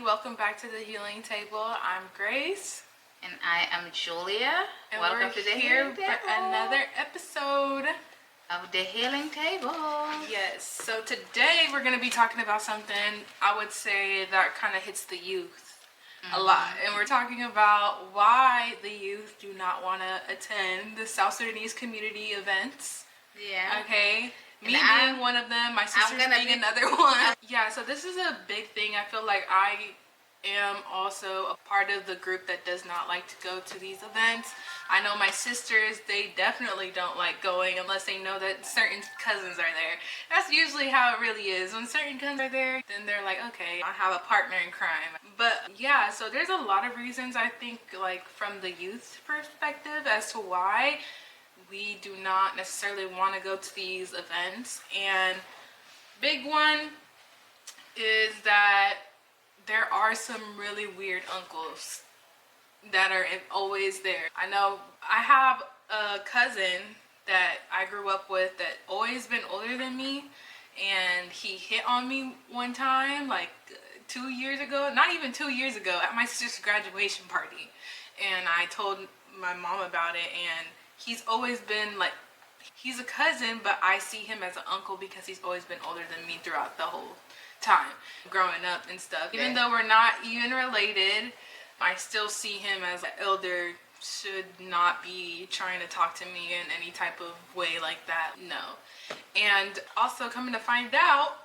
welcome back to the Healing Table. I'm Grace. And I am Julia. And welcome we're to the here Healing Table. for another episode of the Healing Table. Yes, so today we're going to be talking about something I would say that kind of hits the youth a lot. And we're talking about why the youth do not want to attend the South Sudanese community events. Yeah. Okay. Me being one of them, my sister's being another one. Yeah, so this is a big thing. I feel like I am also a part of the group that does not like to go to these events. I know my sisters, they definitely don't like going unless they know that certain cousins are there. That's usually how it really is. When certain cousins are there, then they're like, okay, I have a partner in crime. But yeah, so there's a lot of reasons, I think, like from the youth perspective as to why we do not necessarily want to go to these events. And big one is that there are some really weird uncles that are always there. I know I have a cousin that I grew up with that always been older than me, and he hit on me one time like 2 years ago, not even 2 years ago, at my sister's graduation party. And I told my mom about it, and he's always been like, he's a cousin, but I see him as an uncle because he's always been older than me throughout the whole time growing up and stuff. Even though we're not even related, I still see him as an elder. Should not be trying to talk to me in any type of way like that. No. And also coming to find out,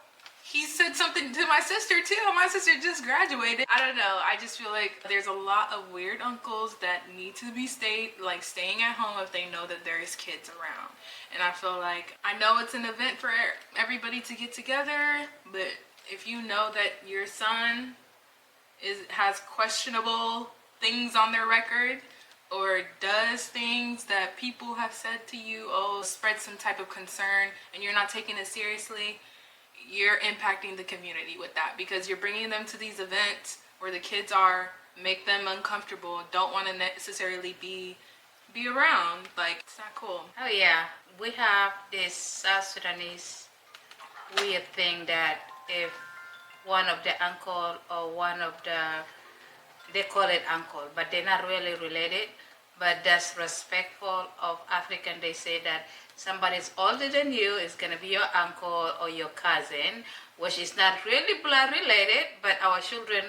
he said something to my sister too. My sister just graduated. I don't know. I just feel like there's a lot of weird uncles that need to be staying at home if they know that there's kids around. And I feel like, I know it's an event for everybody to get together, but if you know that your son has questionable things on their record, or does things that people have said to you, spread some type of concern, and you're not taking it seriously, you're impacting the community with that, because you're bringing them to these events where the kids are, make them uncomfortable, don't want to necessarily be around. Like, it's not cool. Oh yeah, we have this South Sudanese weird thing that if one of the uncle or one of they call it uncle, but they're not really related, but that's respectful of African. They say that somebody's older than you is going to be your uncle or your cousin, which is not really blood related, but our children,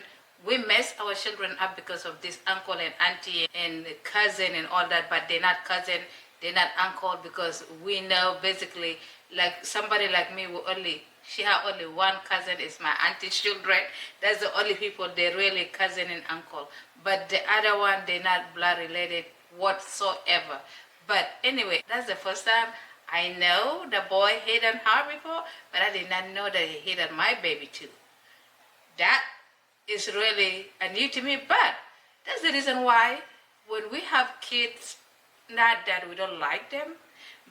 we mess our children up because of this uncle and auntie and cousin and all that, but they're not cousin, they're not uncle, because we know basically, like somebody like me she have only one cousin, is my auntie's children. That's the only people they really cousin and uncle. But the other one, they're not blood related whatsoever. But anyway, that's the first time I know the boy hit on her before, but I did not know that he hit on my baby too. That is really new to me, but that's the reason why when we have kids, not that we don't like them,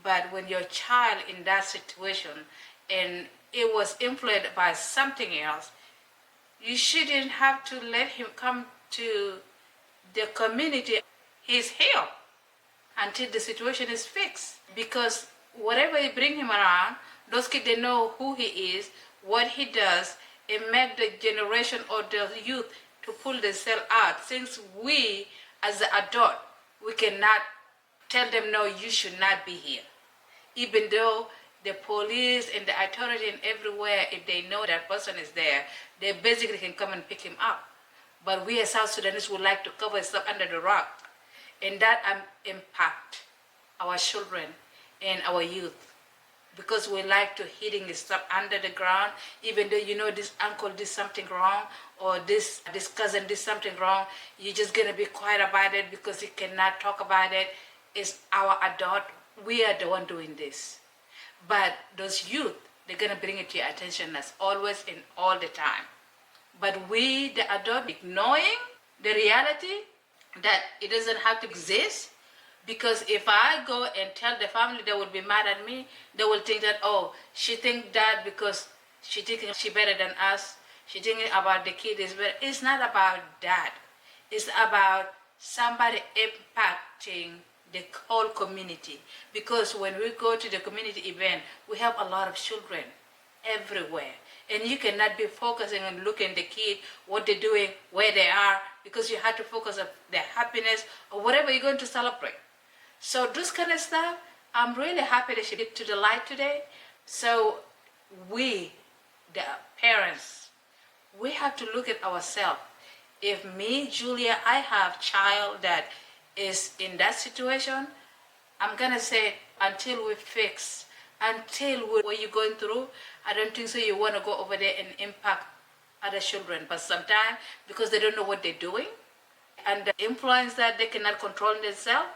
but when your child in that situation and it was influenced by something else, you shouldn't have to let him come to the community. He's here until the situation is fixed, because whatever you bring him around, those kids, they know who he is, what he does, and make the generation or the youth to pull themselves out. Since we as the adult, we cannot tell them, no, you should not be here. Even though the police and the authority and everywhere, if they know that person is there, they basically can come and pick him up. But we as South Sudanese would like to cover stuff under the rug. And that impact our children and our youth, because we like to hiding stuff under the ground. Even though you know this uncle did something wrong, or this cousin did something wrong, you're just gonna be quiet about it because you cannot talk about it. It's our adult, we are the one doing this. But those youth, they're gonna bring it to your attention as always and all the time. But we, the adult, ignoring the reality that it doesn't have to exist. Because if I go and tell the family, they will be mad at me. They will think that, oh, she think that because she thinking she better than us. She thinking about the kid is better. It's not about that. It's about somebody impacting the whole community. Because when we go to the community event, we have a lot of children. everywhere. And you cannot be focusing on looking at the kid, what they're doing, where they are, because you have to focus on their happiness or whatever you're going to celebrate. So this kind of stuff, I'm really happy that she did to the light today. So we, the parents, we have to look at ourselves. If me, Julia, I have child that is in that situation, I'm gonna say until we fix, what you're going through, I don't think so you want to go over there and impact other children. But sometimes, because they don't know what they're doing, and the influence that they cannot control themselves,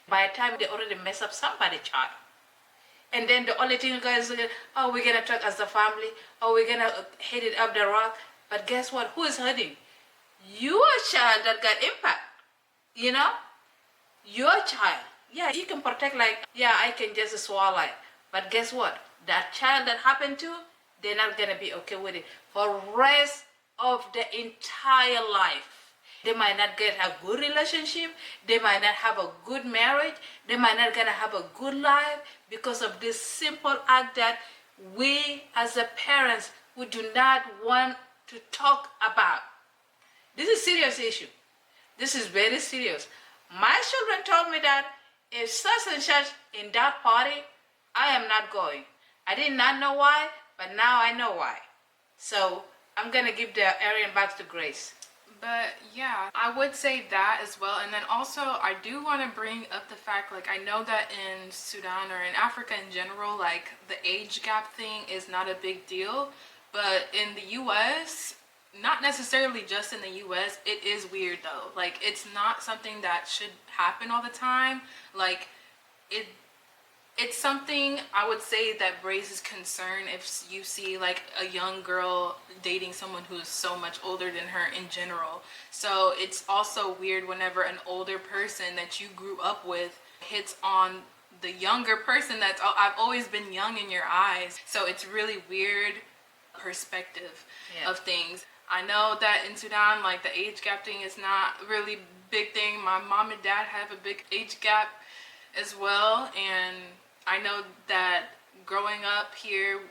by the time they already mess up somebody's child. And then the only thing you guys say, oh, we're gonna talk as a family, oh, we're gonna hit it up the rock. But guess what? Who is hurting? Your child that got impact. You know? Your child. Yeah, you can protect like, yeah, I can just swallow it. But guess what? That child that happened to, they're not gonna be okay with it for rest of the entire life. They might not get a good relationship. They might not have a good marriage. They might not gonna have a good life because of this simple act that we as a parents, we do not want to talk about. This is a serious issue. This is very serious. My children told me that if such and such in that party, I am not going. I did not know why, but now I know why. So I'm gonna give the Aryan back to Grace. But yeah, I would say that as well. And then also, I do want to bring up the fact, like, I know that in Sudan or in Africa in general, like, the age gap thing is not a big deal. But in the US, not necessarily just in the US, it is weird though. Like, it's not something that should happen all the time. Like, it's something I would say that raises concern if you see like a young girl dating someone who is so much older than her in general. So it's also weird whenever an older person that you grew up with hits on the younger person that's, oh, I've always been young in your eyes. So it's really weird perspective of things. I know that in Sudan, like, the age gap thing is not really big thing. My mom and dad have a big age gap as well, and I know that growing up here,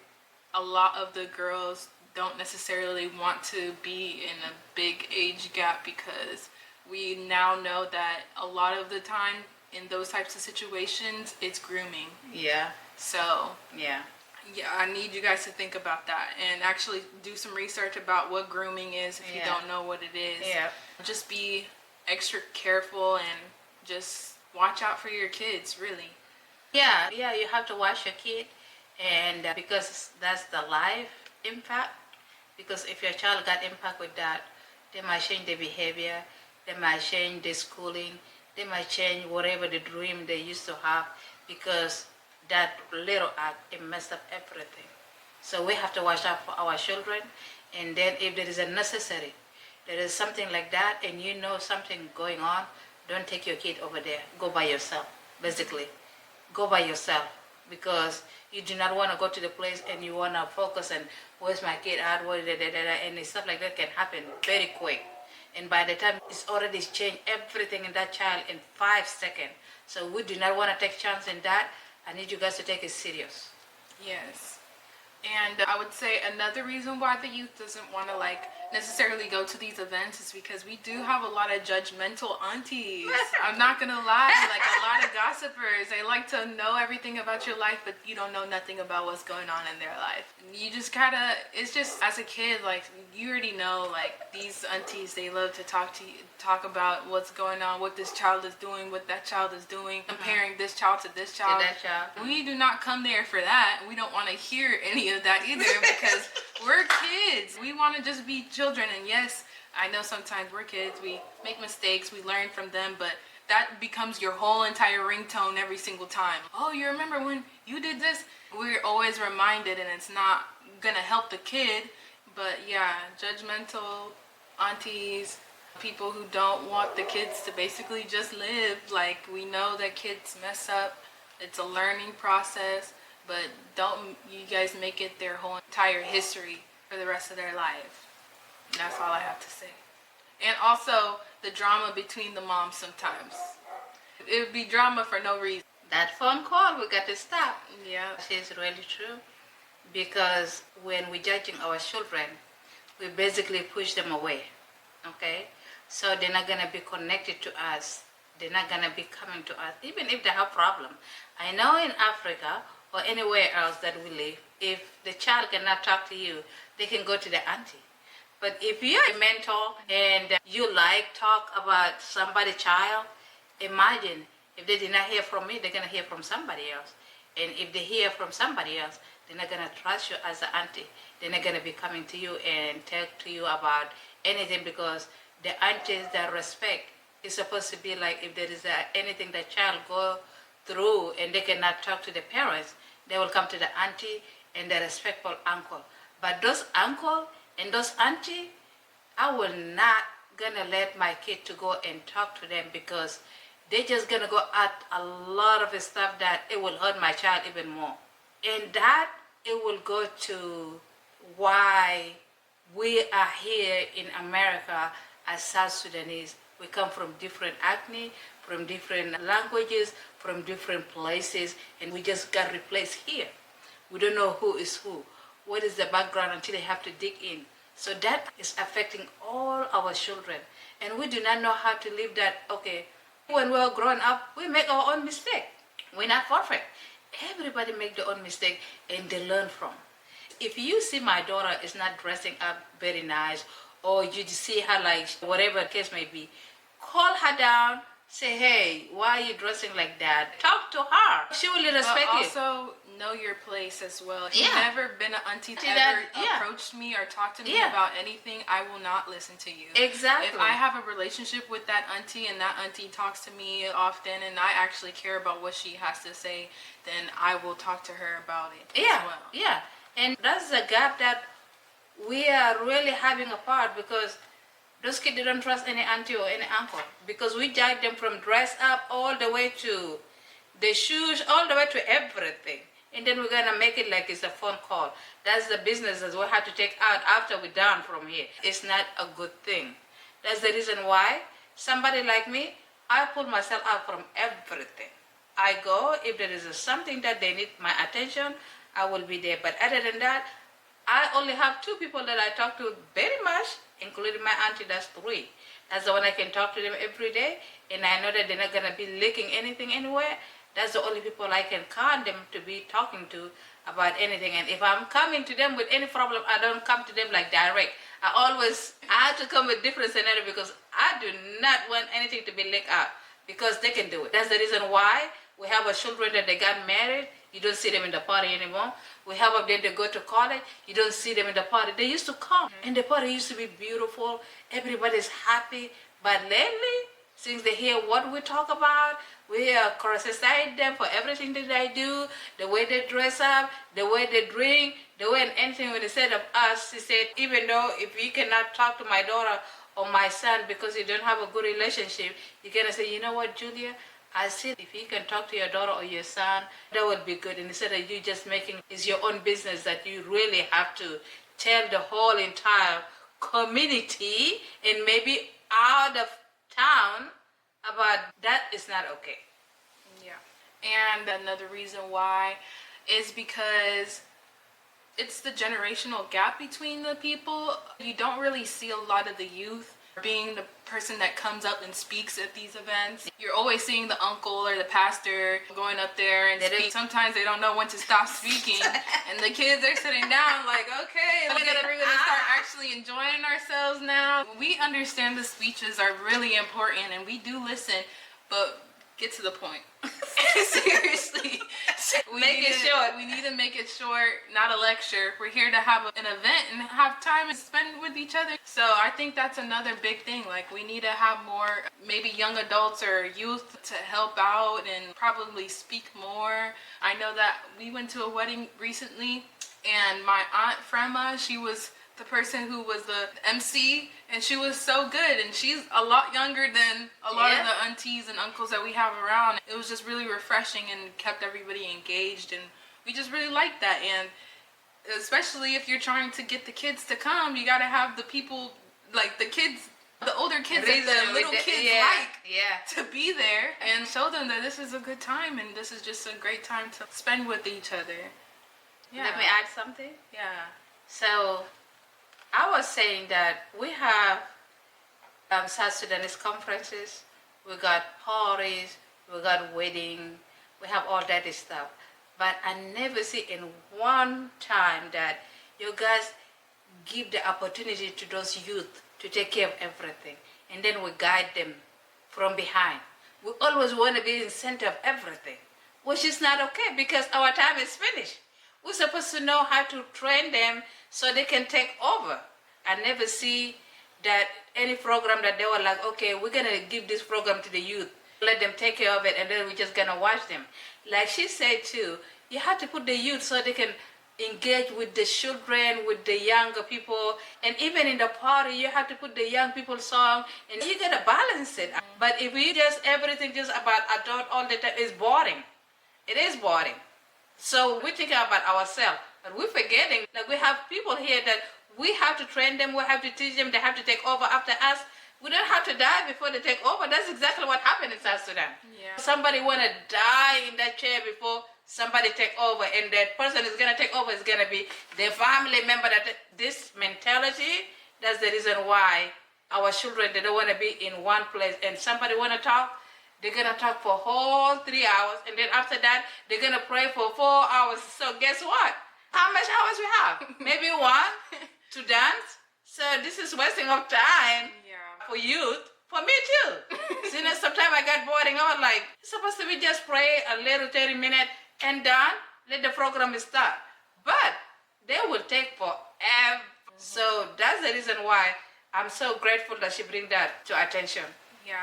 a lot of the girls don't necessarily want to be in a big age gap because we now know that a lot of the time in those types of situations, it's grooming. Yeah. So, yeah, I need you guys to think about that and actually do some research about what grooming is if you don't know what it is. Yeah. Just be extra careful and just watch out for your kids, really. Yeah, you have to watch your kid, and because that's the life impact. Because if your child got impact with that, they might change their behavior, they might change their schooling, they might change whatever the dream they used to have, because that little act, it messed up everything. So we have to watch out for our children, and then if there is a necessary, there is something like that, and you know something going on, don't take your kid over there. Go by yourself, basically. Go by yourself, because you do not want to go to the place and you want to focus on where's my kid at, and stuff like that can happen very quick. And by the time it's already changed everything in that child in 5 seconds. So we do not want to take chance in that. I need you guys to take it serious. Yes. And I would say another reason why the youth doesn't want to like necessarily go to these events is because we do have a lot of judgmental aunties. I'm not gonna lie, like a lot of gossipers. They like to know everything about your life, but you don't know nothing about what's going on in their life. You just gotta, it's just, as a kid, like, you already know, like, these aunties, they love to talk about what's going on, what this child is doing, what that child is doing, comparing this child to this child. To that child. We do not come there for that. We don't want to hear any of that either because we're kids. We want to just be children. And yes, I know sometimes we're kids. We make mistakes. We learn from them. But that becomes your whole entire ringtone every single time. Oh, you remember when you did this? We're always reminded, and it's not going to help the kid. But yeah, judgmental aunties, people who don't want the kids to basically just live. Like, we know that kids mess up. It's a learning process. But don't you guys make it their whole entire history for the rest of their life. That's all I have to say. And also, the drama between the moms sometimes. It would be drama for no reason. That phone call, we got to stop. Yeah. She's really true. because when we're judging our children, we basically push them away, okay? So they're not gonna be connected to us. They're not gonna be coming to us, even if they have problem. I know in Africa or anywhere else that we live, if the child cannot talk to you, they can go to the auntie. But if you're a mentor and you like talk about somebody's child, imagine if they did not hear from me, they're gonna hear from somebody else. And if they hear from somebody else, they're not gonna trust you as an auntie. They're not gonna be coming to you and talk to you about anything, because the aunties that respect is supposed to be like, if there is anything the child go through and they cannot talk to the parents, they will come to the auntie and the respectful uncle. But those uncle and those auntie, I will not gonna let my kid to go and talk to them, because they're just gonna go at a lot of stuff that it will hurt my child even more. And that it will go to why we are here in America as South Sudanese. We come from different ethnic, from different languages, from different places, and we just got replaced here. We don't know who is who. What is the background until they have to dig in. So that is affecting all our children. And we do not know how to live that, okay, when we're growing up, we make our own mistake. We're not perfect. Everybody make their own mistake and they learn from. If you see my daughter is not dressing up very nice, or you see her like whatever the case may be, call her down, say, hey, why are you dressing like that? Talk to her. She will respect you. Also, know your place as well. If Yeah. you've never been an auntie that approached me or talked to me about anything, I will not listen to you. Exactly. If I have a relationship with that auntie and that auntie talks to me often and I actually care about what she has to say, then I will talk to her about it as well. Yeah. And that's the gap that we are really having apart, because those kids don't trust any auntie or any uncle, because we judge them from dress up all the way to the shoes, all the way to everything. And then we're gonna make it like it's a phone call. That's the business that we have to take out after we're done from here. It's not a good thing. That's the reason why somebody like me, I pull myself out from everything. I go, if there is something that they need my attention, I will be there. But other than that, I only have 2 people that I talk to very much, including my auntie. That's 3. That's the one I can talk to them every day, and I know that they're not gonna be leaking anything anywhere. That's the only people I can count them to be talking to about anything. And if I'm coming to them with any problem, I don't come to them like direct. I have to come with different scenario, because I do not want anything to be leaked out, because they can do it. That's the reason why we have a children that they got married. You don't see them in the party anymore. We have them that go to college. You don't see them in the party. They used to come, and the party used to be beautiful. Everybody's happy. But lately, since they hear what we talk about, we criticize them for everything that they do, the way they dress up, the way they drink, the way anything when they said of us. She said, even though if you cannot talk to my daughter or my son because you don't have a good relationship, you're going to say, you know what, Julia? I said, if you can talk to your daughter or your son, that would be good. And instead of you just making it's your own business, that you really have to tell the whole entire community and maybe out of town about that is not okay. Yeah. And another reason why is because it's the generational gap between the people. You don't really see a lot of the youth being the person that comes up and speaks at these events. You're always seeing the uncle or the pastor going up there and speak. Sometimes they don't know when to stop speaking, and the kids are sitting down like, okay, we're gonna start actually enjoying ourselves now. We understand the speeches are really important and we do listen, but get to the point. Seriously. We need to make it short, not a lecture. We're here to have an event and have time to spend with each other. So I think that's another big thing. Like, we need to have more, maybe young adults or youth to help out and probably speak more. I know that we went to a wedding recently, and my aunt Frema, she was the person who was the MC, and she was so good, and she's a lot younger than a lot of the aunties and uncles that we have around. It was just really refreshing and kept everybody engaged, and we just really liked that. And especially if you're trying to get the kids to come, you got to have the people, like the kids, the older kids that the little kids to be there and show them that this is a good time and this is just a great time to spend with each other. Let me add something. Yeah. So I was saying that we have South Sudanese conferences, we got parties, we got wedding, we have all that stuff. But I never see in one time that you guys give the opportunity to those youth to take care of everything. And then we guide them from behind. We always want to be in center of everything, which is not okay because our time is finished. We're supposed to know how to train them so they can take over. I never see that any program that they were like, okay, we're going to give this program to the youth, let them take care of it, and then we're just going to watch them. Like she said too, you have to put the youth so they can engage with the children, with the younger people, and even in the party, you have to put the young people song, and you got to balance it. But if we just, everything just about adult all the time, it's boring. It is boring. So we're thinking about ourselves, but we're forgetting that we have people here that we have to train them, we have to teach them, they have to take over after us. We don't have to die before they take over. That's exactly what happened in South Sudan. Yeah. Somebody want to die in that chair before somebody take over, and that person is going to take over is going to be their family member. That this mentality, that's the reason why our children, they don't want to be in one place, and somebody want to talk, they're going to talk for whole 3 hours, and then after that, they're going to pray for 4 hours. So guess what? How much hours we have? Maybe one to dance. So this is wasting of time for youth, for me too. So, sometimes I got bored and I was like, it's supposed to be just pray a little 30 minutes and done, let the program start. But they will take forever. So that's the reason why I'm so grateful that she bring that to attention. Yeah.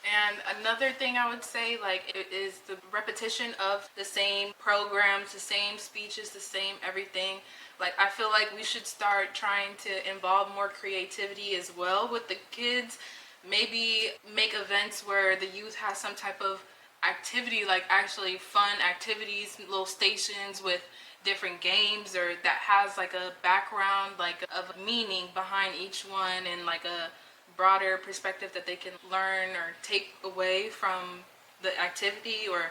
And another thing I would say, like, it is the repetition of the same programs, the same speeches, the same everything. Like, I feel like we should start trying to involve more creativity as well with the kids. Maybe make events where the youth has some type of activity, like actually fun activities, little stations with different games, or that has like a background, like of meaning behind each one, and like a broader perspective that they can learn or take away from the activity. Or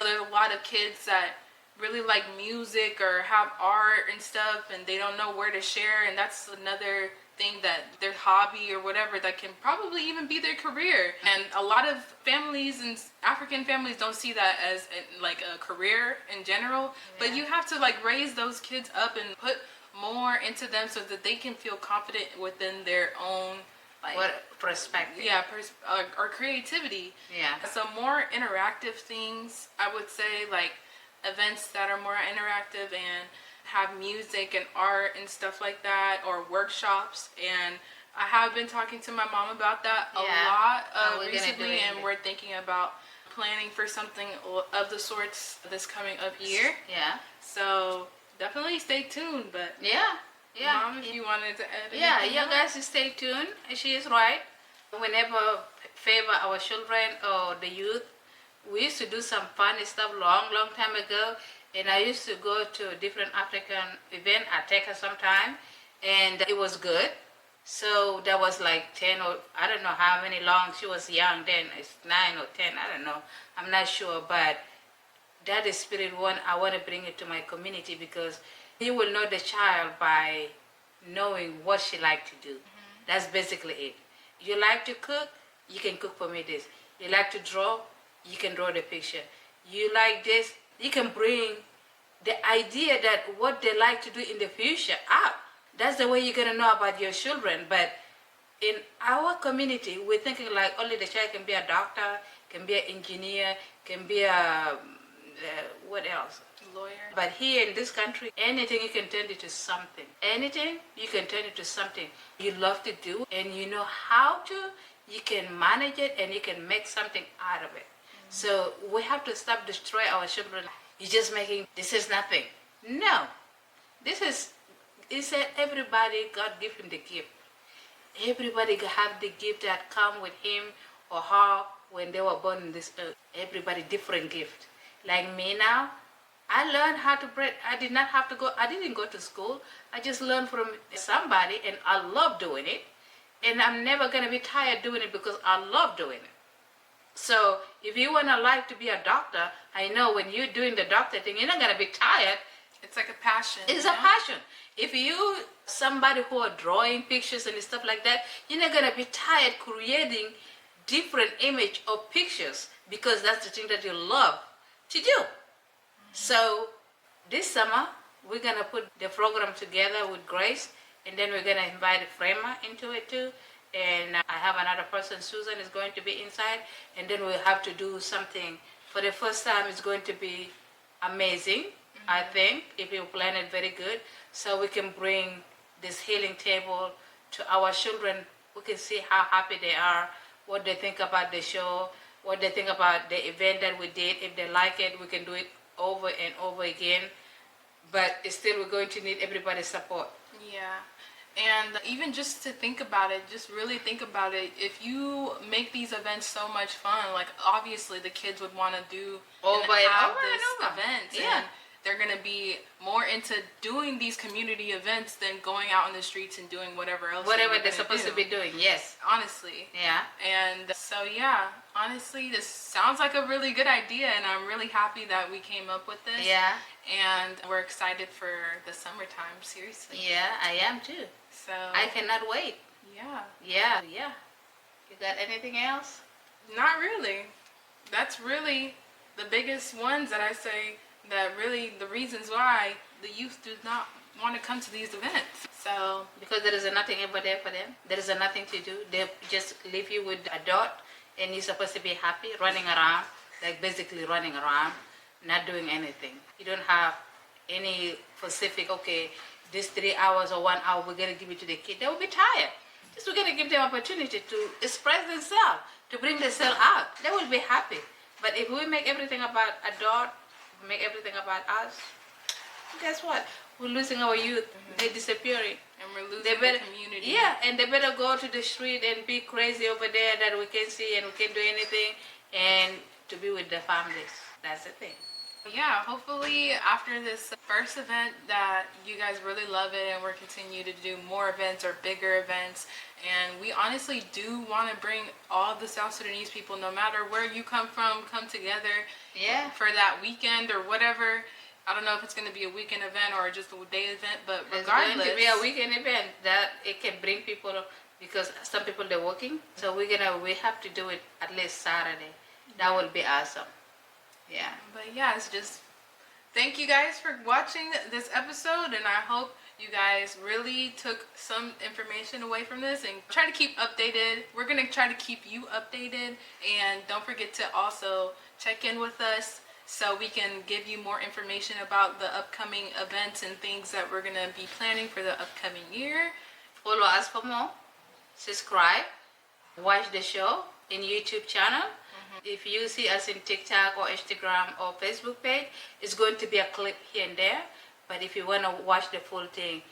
there's a lot of kids that really like music or have art and stuff, and they don't know where to share, and that's another thing, that their hobby or whatever that can probably even be their career. And a lot of families and African families don't see that as like a career in general. But you have to like raise those kids up and put more into them so that they can feel confident within their own, like, what perspective? Yeah, or creativity. Yeah. So more interactive things, I would say, like events that are more interactive and have music and art and stuff like that, or workshops. And I have been talking to my mom about that a lot recently, and we're thinking about planning for something of the sorts this coming up year. Yeah. So definitely stay tuned. But Mom, if you wanted to add anything, you guys stay tuned. She is right. Whenever favor our children or the youth, we used to do some funny stuff long time ago, and I used to go to different African event. I take her sometime, and it was good. So that was like 10, or I don't know how many long. She was young then. It's 9 or 10. I don't know. I'm not sure, but that is spirit one. I want to bring it to my community, because you will know the child by knowing what she like to do. That's basically it. You like to cook, you can cook for me this. You like to draw, you can draw the picture. You like this, you can bring the idea that what they like to do in the future out. That's the way you're gonna know about your children. But in our community, we're thinking like only the child can be a doctor, can be an engineer, can be a what else? lawyer. But here in this country, anything you can turn it to something. Anything you can turn it to something you love to do, and you know how to. You can manage it, and you can make something out of it. So we have to stop destroy our children. You're just making this is nothing. No, this is. He said everybody God give him the gift. Everybody have the gift that come with him or her when they were born in this earth. Everybody different gift. Like me now, I learned how to braid. I did not have to go. I didn't go to school. I just learned from somebody, and I love doing it. And I'm never gonna be tired doing it because I love doing it. So if you want a life to be a doctor, I know when you're doing the doctor thing, you're not gonna be tired It's like a passion. It's a passion. If you somebody who are drawing pictures and stuff like that, you're not gonna be tired creating different image or pictures because that's the thing that you love to do. So this summer we're gonna put the program together with Grace, and then we're gonna invite Frema into it too. And I have another person, Susan, is going to be inside, and then we'll have to do something. For the first time, it's going to be amazing, I think, if you plan it very good. So we can bring this healing table to our children. We can see how happy they are, what they think about the show, what they think about the event that we did. If they like it, we can do it over and over again. But still, we're going to need everybody's support. Yeah. And even just to think about it, just really think about it. If you make these events so much fun, like obviously the kids would want to do over events. Yeah. And they're going to be more into doing these community events than going out in the streets and doing whatever else. Whatever they're supposed to be doing, yes. Honestly. Yeah. And so, yeah, honestly, this sounds like a really good idea, and I'm really happy that we came up with this. Yeah. And we're excited for the summertime, seriously. Yeah, I am too. So I cannot wait. Yeah. Yeah. You got anything else? Not really. That's really the biggest ones that I say, that really the reasons why the youth do not want to come to these events. So because there is nothing ever there for them. There is nothing to do. They just leave you with a dot, and you're supposed to be happy running around, like basically running around, not doing anything. You don't have any specific, okay, this 3 hours or 1 hour we're gonna give it to the kid. They will be tired. Just we're gonna give them opportunity to express themselves, to bring themselves out. They will be happy. But if we make everything about a dot, make everything about us, guess what? We're losing our youth. They're disappearing. And we're losing the community. Yeah, and they better go to the street and be crazy over there that we can see and we can do anything, and to be with their families. That's the thing. Yeah, hopefully after this first event that you guys really love it, and we're continue to do more events or bigger events. And we honestly do want to bring all the South Sudanese people, no matter where you come from, come together for that weekend or whatever. I don't know if it's going to be a weekend event or just a day event, but regardless. It's going to be a weekend event that it can bring people, because some people they're working. So we have to do it at least Saturday. That will be awesome. Yeah. But yeah, it's just, thank you guys for watching this episode, and I hope you guys really took some information away from this and try to keep updated. We're going to try to keep you updated, and don't forget to also check in with us so we can give you more information about the upcoming events and things that we're going to be planning for the upcoming year. Follow us for more. Subscribe. Watch the show in YouTube channel. If you see us in TikTok or Instagram or Facebook page, it's going to be a clip here and there. But if you want to watch the full thing,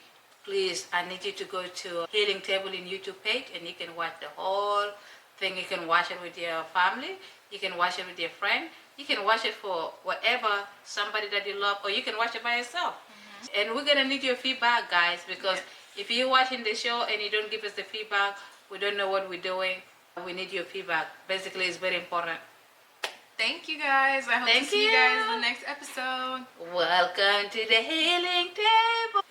please, I need you to go to Healing Table in YouTube page, and you can watch the whole thing. You can watch it with your family. You can watch it with your friend. You can watch it for whatever, somebody that you love, or you can watch it by yourself. And we're going to need your feedback, guys, because if you're watching the show and you don't give us the feedback, we don't know what we're doing. We need your feedback. Basically, it's very important. Thank you guys. I hope to see you guys in the next episode. Welcome to the Healing Table.